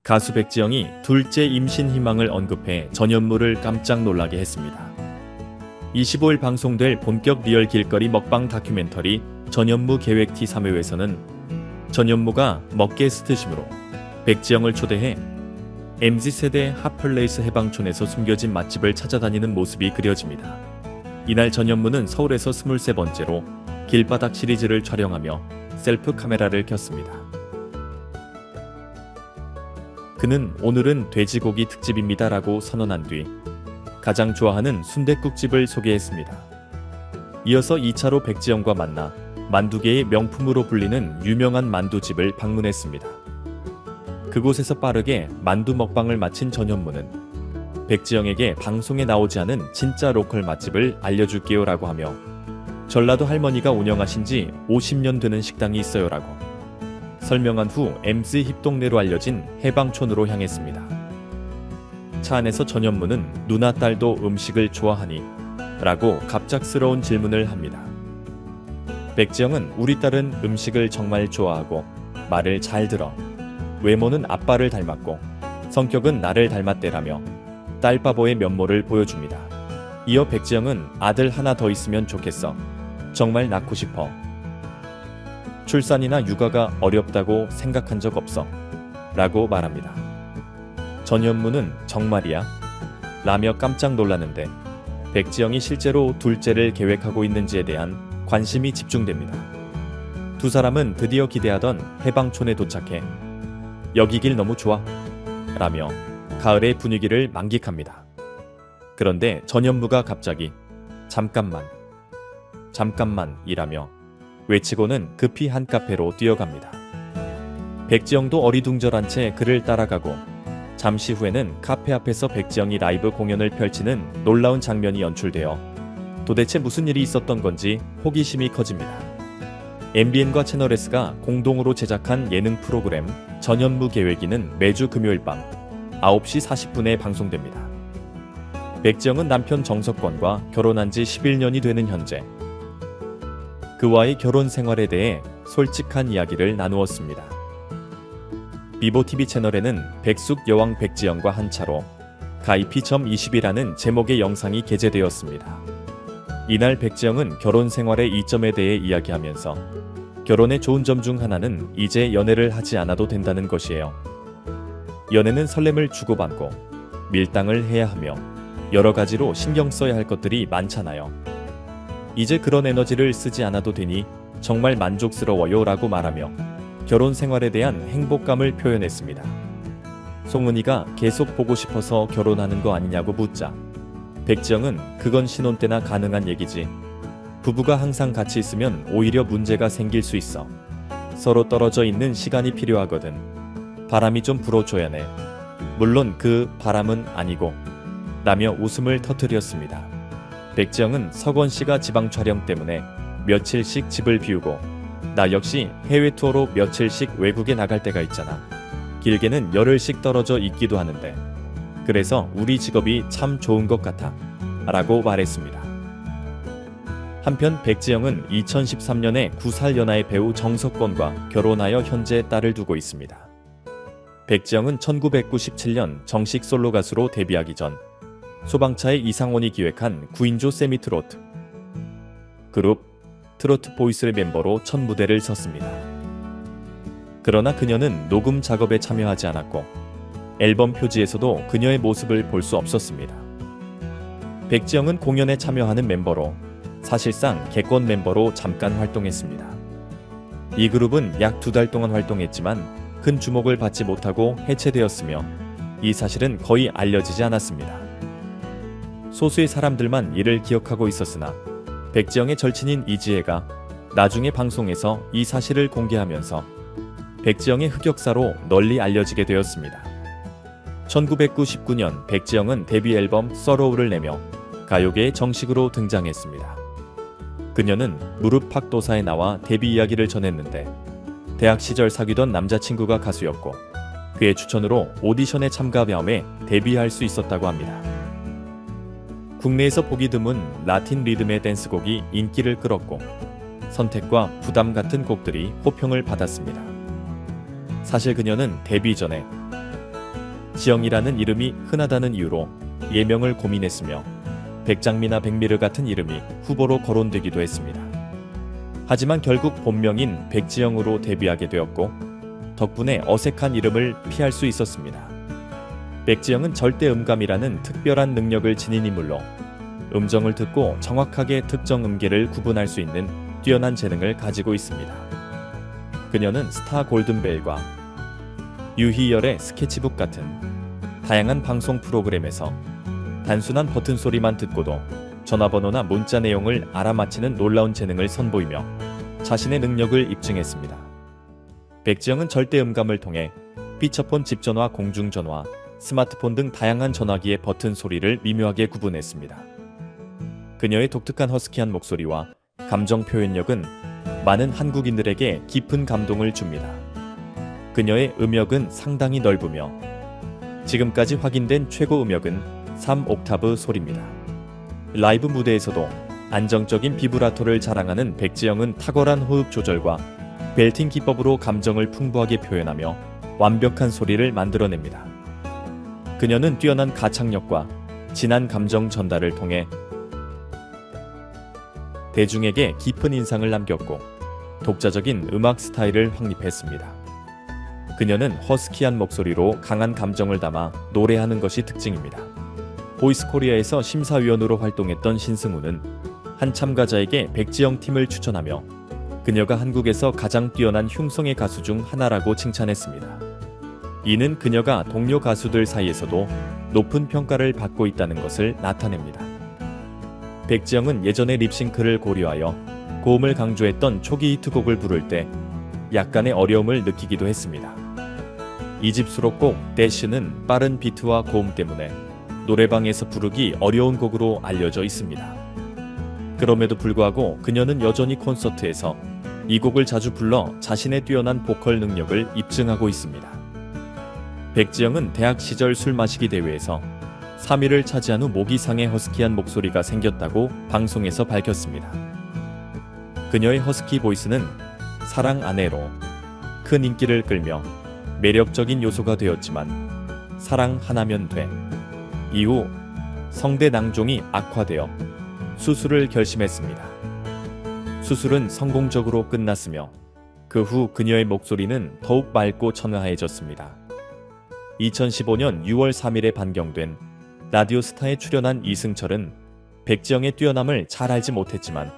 가수 백지영이 둘째 임신 희망을 언급해 전현무를 깜짝 놀라게 했습니다. 25일 방송될 본격 리얼 길거리 먹방 다큐멘터리 전현무 계획티 3회에서는 전현무가 먹게스트심으로 백지영을 초대해 MZ세대 핫플레이스 해방촌에서 숨겨진 맛집을 찾아다니는 모습이 그려집니다. 이날 전현무는 서울에서 23번째로 길바닥 시리즈를 촬영하며 셀프 카메라를 켰습니다. 그는 오늘은 돼지고기 특집입니다 라고 선언한 뒤 가장 좋아하는 순댓국집을 소개했습니다. 이어서 2차로 백지영과 만나 만두계의 명품으로 불리는 유명한 만두집을 방문했습니다. 그곳에서 빠르게 만두 먹방을 마친 전현무는 백지영에게 방송에 나오지 않은 진짜 로컬 맛집을 알려줄게요 라고 하며 전라도 할머니가 운영하신 지 50년 되는 식당이 있어요 라고 설명한 후 MZ 힙동네로 알려진 해방촌으로 향했습니다. 차 안에서 전현무는 누나 딸도 음식을 좋아하니? 라고 갑작스러운 질문을 합니다. 백지영은 우리 딸은 음식을 정말 좋아하고 말을 잘 들어. 외모는 아빠를 닮았고 성격은 나를 닮았대라며 딸바보의 면모를 보여줍니다. 이어 백지영은 아들 하나 더 있으면 좋겠어. 정말 낳고 싶어. 출산이나 육아가 어렵다고 생각한 적 없어. 라고 말합니다. 전현무는 정말이야? 라며 깜짝 놀랐는데 백지영이 실제로 둘째를 계획하고 있는지에 대한 관심이 집중됩니다. 두 사람은 드디어 기대하던 해방촌에 도착해 여기 길 너무 좋아 라며 가을의 분위기를 만끽합니다. 그런데 전현무가 갑자기 잠깐만 이라며 외치고는 급히 한 카페로 뛰어갑니다. 백지영도 어리둥절한 채 그를 따라가고 잠시 후에는 카페 앞에서 백지영이 라이브 공연을 펼치는 놀라운 장면이 연출되어 도대체 무슨 일이 있었던 건지 호기심이 커집니다. MBN과 채널S가 공동으로 제작한 예능 프로그램 전현무 계획이는 매주 금요일 밤 9시 40분에 방송됩니다. 백지영은 남편 정석권과 결혼한 지 11년이 되는 현재 그와의 결혼 생활에 대해 솔직한 이야기를 나누었습니다. 비보TV 채널에는 백숙 여왕 백지영과 한차로 가이피.20이라는 제목의 영상이 게재되었습니다. 이날 백지영은 결혼 생활의 이점에 대해 이야기하면서 결혼의 좋은 점 중 하나는 이제 연애를 하지 않아도 된다는 것이에요. 연애는 설렘을 주고받고 밀당을 해야 하며 여러 가지로 신경 써야 할 것들이 많잖아요. 이제 그런 에너지를 쓰지 않아도 되니 정말 만족스러워요 라고 말하며 결혼 생활에 대한 행복감을 표현했습니다. 송은이가 계속 보고 싶어서 결혼하는 거 아니냐고 묻자 백지영은 그건 신혼 때나 가능한 얘기지. 부부가 항상 같이 있으면 오히려 문제가 생길 수 있어. 서로 떨어져 있는 시간이 필요하거든. 바람이 좀 불어줘야 해. 물론 그 바람은 아니고 라며 웃음을 터뜨렸습니다. 백지영은 석원 씨가 지방 촬영 때문에 며칠씩 집을 비우고 나 역시 해외 투어로 며칠씩 외국에 나갈 때가 있잖아. 길게는 열흘씩 떨어져 있기도 하는데 그래서 우리 직업이 참 좋은 것 같아 라고 말했습니다. 한편 백지영은 2013년에 9살 연하의 배우 정석권과 결혼하여 현재 딸을 두고 있습니다. 백지영은 1997년 정식 솔로 가수로 데뷔하기 전 소방차의 이상원이 기획한 9인조 세미트로트 그룹 트로트 보이스의 멤버로 첫 무대를 섰습니다. 그러나 그녀는 녹음 작업에 참여하지 않았고 앨범 표지에서도 그녀의 모습을 볼 수 없었습니다. 백지영은 공연에 참여하는 멤버로 사실상 객권 멤버로 잠깐 활동했습니다. 이 그룹은 약 2달 동안 활동했지만 큰 주목을 받지 못하고 해체되었으며 이 사실은 거의 알려지지 않았습니다. 소수의 사람들만 이를 기억하고 있었으나 백지영의 절친인 이지혜가 나중에 방송에서 이 사실을 공개하면서 백지영의 흑역사로 널리 알려지게 되었습니다. 1999년 백지영은 데뷔 앨범 서로우를 내며 가요계에 정식으로 등장했습니다. 그녀는 무릎 팍도사에 나와 데뷔 이야기를 전했는데 대학 시절 사귀던 남자친구가 가수였고 그의 추천으로 오디션에 참가하며 데뷔할 수 있었다고 합니다. 국내에서 보기 드문 라틴 리듬의 댄스곡이 인기를 끌었고 선택과 부담 같은 곡들이 호평을 받았습니다. 사실 그녀는 데뷔 전에 백지영이라는 이름이 흔하다는 이유로 예명을 고민했으며 백장미나 백미르 같은 이름이 후보로 거론되기도 했습니다. 하지만 결국 본명인 백지영으로 데뷔하게 되었고 덕분에 어색한 이름을 피할 수 있었습니다. 백지영은 절대음감이라는 특별한 능력을 지닌 인물로 음정을 듣고 정확하게 특정 음계를 구분할 수 있는 뛰어난 재능을 가지고 있습니다. 그녀는 스타 골든벨과 유희열의 스케치북 같은 다양한 방송 프로그램에서 단순한 버튼 소리만 듣고도 전화번호나 문자 내용을 알아맞히는 놀라운 재능을 선보이며 자신의 능력을 입증했습니다. 백지영은 절대음감을 통해 피처폰 집전화, 공중전화, 스마트폰 등 다양한 전화기의 버튼 소리를 미묘하게 구분했습니다. 그녀의 독특한 허스키한 목소리와 감정 표현력은 많은 한국인들에게 깊은 감동을 줍니다. 그녀의 음역은 상당히 넓으며 지금까지 확인된 최고 음역은 3옥타브 소리입니다. 라이브 무대에서도 안정적인 비브라토를 자랑하는 백지영은 탁월한 호흡 조절과 벨팅 기법으로 감정을 풍부하게 표현하며 완벽한 소리를 만들어냅니다. 그녀는 뛰어난 가창력과 진한 감정 전달을 통해 대중에게 깊은 인상을 남겼고 독자적인 음악 스타일을 확립했습니다. 그녀는 허스키한 목소리로 강한 감정을 담아 노래하는 것이 특징입니다. 보이스코리아에서 심사위원으로 활동했던 신승우는 한 참가자에게 백지영 팀을 추천하며 그녀가 한국에서 가장 뛰어난 흉성의 가수 중 하나라고 칭찬했습니다. 이는 그녀가 동료 가수들 사이에서도 높은 평가를 받고 있다는 것을 나타냅니다. 백지영은 예전의 립싱크를 고려하여 고음을 강조했던 초기 히트곡을 부를 때 약간의 어려움을 느끼기도 했습니다. 2집 수록곡 대쉬는 빠른 비트와 고음 때문에 노래방에서 부르기 어려운 곡으로 알려져 있습니다. 그럼에도 불구하고 그녀는 여전히 콘서트에서 이 곡을 자주 불러 자신의 뛰어난 보컬 능력을 입증하고 있습니다. 백지영은 대학 시절 술 마시기 대회에서 3위를 차지한 후 목 이상의 허스키한 목소리가 생겼다고 방송에서 밝혔습니다. 그녀의 허스키 보이스는 사랑 아내로 큰 인기를 끌며 매력적인 요소가 되었지만 사랑 하나면 돼 이후 성대 낭종이 악화되어 수술을 결심했습니다. 수술은 성공적으로 끝났으며 그 후 그녀의 목소리는 더욱 맑고 청아해졌습니다. 2015년 6월 3일에 반경된 라디오스타에 출연한 이승철은 백지영의 뛰어남을 잘 알지 못했지만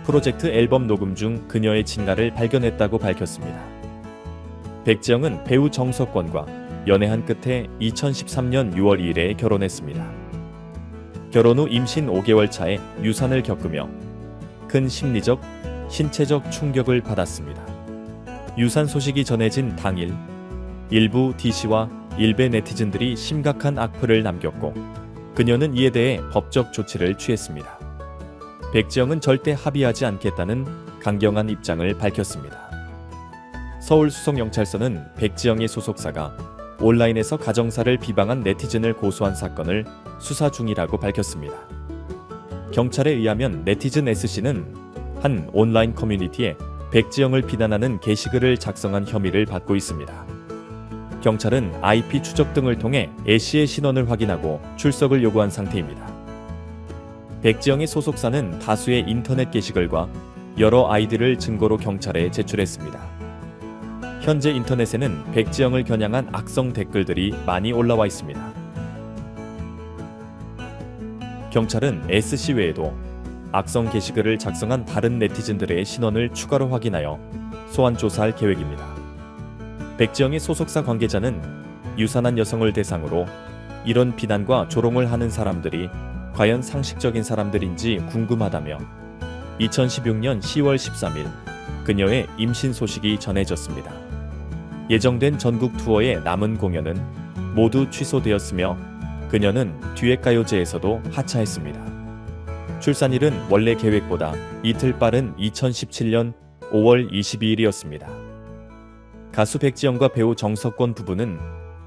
프로젝트 앨범 녹음 중 그녀의 진가를 발견했다고 밝혔습니다. 백지영은 배우 정석권과 연애한 끝에 2013년 6월 2일에 결혼했습니다. 결혼 후 임신 5개월 차에 유산을 겪으며 큰 심리적, 신체적 충격을 받았습니다. 유산 소식이 전해진 당일 일부 DC와 일베 네티즌들이 심각한 악플을 남겼고 그녀는 이에 대해 법적 조치를 취했습니다. 백지영은 절대 합의하지 않겠다는 강경한 입장을 밝혔습니다. 서울수석경찰서는 백지영의 소속사가 온라인에서 가정사를 비방한 네티즌을 고소한 사건을 수사 중이라고 밝혔습니다. 경찰에 의하면 네티즌 S씨는 한 온라인 커뮤니티에 백지영을 비난하는 게시글을 작성한 혐의를 받고 있습니다. 경찰은 IP 추적 등을 통해 A씨의 신원을 확인하고 출석을 요구한 상태입니다. 백지영의 소속사는 다수의 인터넷 게시글과 여러 아이디를 증거로 경찰에 제출했습니다. 현재 인터넷에는 백지영을 겨냥한 악성 댓글들이 많이 올라와 있습니다. 경찰은 S씨 외에도 악성 게시글을 작성한 다른 네티즌들의 신원을 추가로 확인하여 소환 조사할 계획입니다. 백지영의 소속사 관계자는 유산한 여성을 대상으로 이런 비난과 조롱을 하는 사람들이 과연 상식적인 사람들인지 궁금하다며 2016년 10월 13일 그녀의 임신 소식이 전해졌습니다. 예정된 전국 투어의 남은 공연은 모두 취소되었으며 그녀는 듀엣가요제에서도 하차했습니다. 출산일은 원래 계획보다 이틀 빠른 2017년 5월 22일이었습니다. 가수 백지영과 배우 정석권 부부는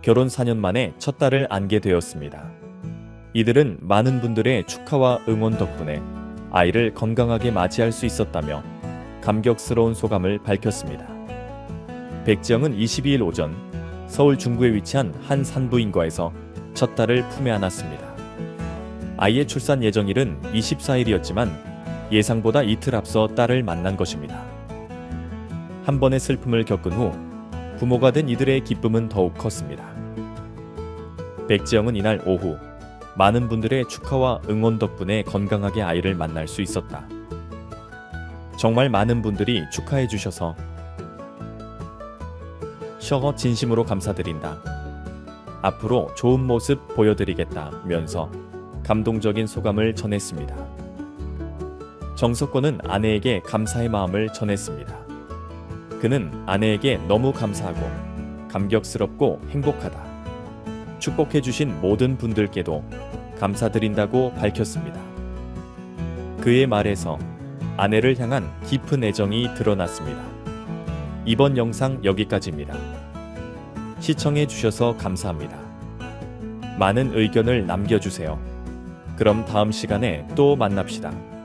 결혼 4년 만에 첫 딸을 안게 되었습니다. 이들은 많은 분들의 축하와 응원 덕분에 아이를 건강하게 맞이할 수 있었다며 감격스러운 소감을 밝혔습니다. 백지영은 22일 오전 서울 중구에 위치한 한 산부인과에서 첫 딸을 품에 안았습니다. 아이의 출산 예정일은 24일이었지만 예상보다 이틀 앞서 딸을 만난 것입니다. 한 번의 슬픔을 겪은 후 부모가 된 이들의 기쁨은 더욱 컸습니다. 백지영은 이날 오후 많은 분들의 축하와 응원 덕분에 건강하게 아이를 만날 수 있었다. 정말 많은 분들이 축하해 주셔서 진심으로 감사드린다. 앞으로 좋은 모습 보여드리겠다면서 감동적인 소감을 전했습니다. 정석권은 아내에게 감사의 마음을 전했습니다. 그는 아내에게 너무 감사하고 감격스럽고 행복하다. 축복해주신 모든 분들께도 감사드린다고 밝혔습니다. 그의 말에서 아내를 향한 깊은 애정이 드러났습니다. 이번 영상 여기까지입니다. 시청해주셔서 감사합니다. 많은 의견을 남겨주세요. 그럼 다음 시간에 또 만납시다.